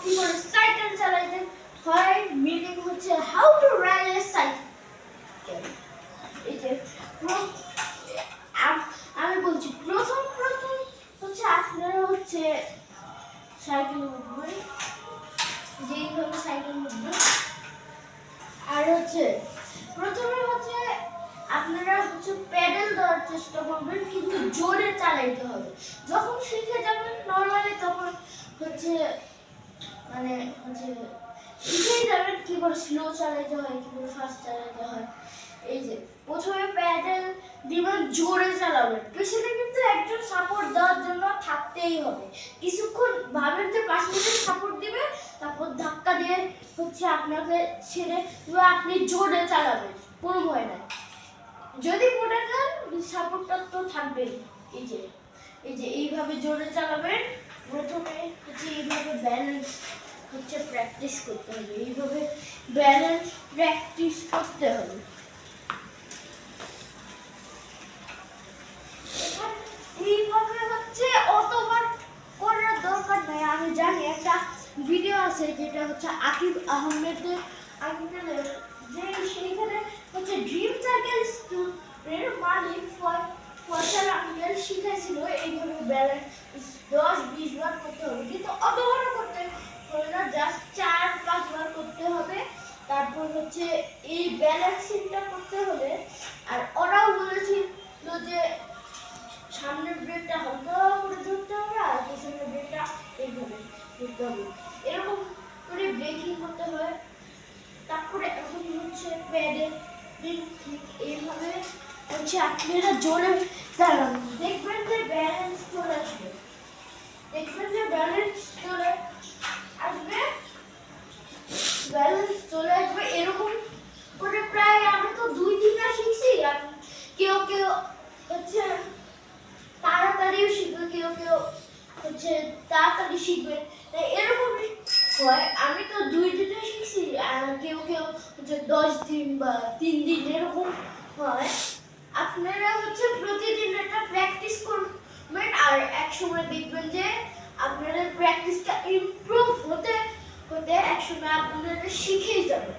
কি করে সাইকেল চালাইতে হয়, মিনিং হচ্ছে how to ride A cycle. এই যে আমি বলছি প্রথম হচ্ছে আপনারা হচ্ছে সাইকেল উঠবেন, যেইভাবে সাইকেল উঠবেন। আর হচ্ছে প্রথমে হচ্ছে আপনারা হচ্ছে প্যাডেল দেওয়ার চেষ্টা করবেন, কিন্তু জোরে চালাইতে হবে। যখন শিখে যাবেন নরমালি তখন হচ্ছে মানে হচ্ছে শিখেই যাবেন কি করে স্লো চালাইতে হয়, কি করে ফাস্ট চালাইতে হয়। এই যে প্রথমে প্যাডেল দিবেন, জোরে চালাবেন, পেছনে কিন্তু একজন সাপোর্ট দেওয়ার জন্য থাকতেই হবে। কিছুক্ষণ ভাবেন যে 5 মিনিট সাপোর্ট দিবে, তারপর ধাক্কা দিয়ে হচ্ছে আপনাকে ছেড়ে আপনি জোরে চালাবেন, কোনো ভয় নাই। যদি পড়ে যান সাপোর্টটা তো থাকবেই। এই যে এইভাবে জোরে চালাবেন। প্রথমে হচ্ছে এইভাবে ব্যালেন্স হচ্ছে প্র্যাকটিস করতে হবে, এইভাবে ব্যালেন্স প্র্যাকটিস করতে হবে। এইভাবে হচ্ছে অতবার করার দরকার নাই। আমি জানি একটা ভিডিও আছে যেটা হচ্ছে আকিব আহমেদের যে সেইখানে হচ্ছে ড্রিম সাইকেল স্কুলের মালিক ফয়সাল আহমেদ শিখাইছিল এইভাবে ব্যালেন্স 10-20 বার করতে হবে, কিন্তু অতবার করতে হবে না, জাস্ট 4-5 বার করতে হবে। তারপর হচ্ছে এই ব্যালেন্সিংটা করতে হবে। আর ওরাও বলেছিল যে সামনের ব্রেকটা হালকা করে ধরতে হবে আর পিছনের ব্রেকটা এইভাবে ধরতে হবে, এরকম করে ব্রেকিং করতে হয়। তারপরে এখন হচ্ছে প্যাডেল ঠিক এইভাবে হচ্ছে আপনারা জোরে চালান, দেখবেন যে ব্যালেন্স চলে আসবে, ব্যালেন্স চলে আসবে এরকম করে। প্রায় আমি তো 2-3 বার শিখছি। কেউ হচ্ছে তাড়াতাড়িও শিখবে, কেউ হচ্ছে তাড়াতাড়ি শিখবে, তাই এরকমই হয়। আমি তো 2 দিনে শিখছি, আর কেউ হচ্ছে 10 দিন বা 3 দিন এরকম হয়। আপনারা হচ্ছে প্রতিদিন এটা প্র্যাকটিস করবেন, আর এক সময় দেখবেন যে আপনাদের প্র্যাকটিসটা ইমপ্রুভ হতে একসময় আপনারা শিখেই যাবেন।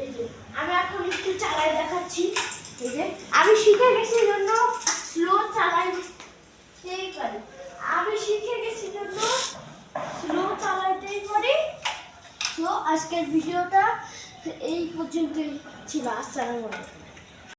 এই যে আমি এখন একটু চালাই দেখাচ্ছি। এই যে আমি শিখে গেছি জন্য স্লো চালাইতেই পারি, তো আজকের ভিডিওটা এই পর্যন্তই ছিল। আসসালামু আলাইকুম।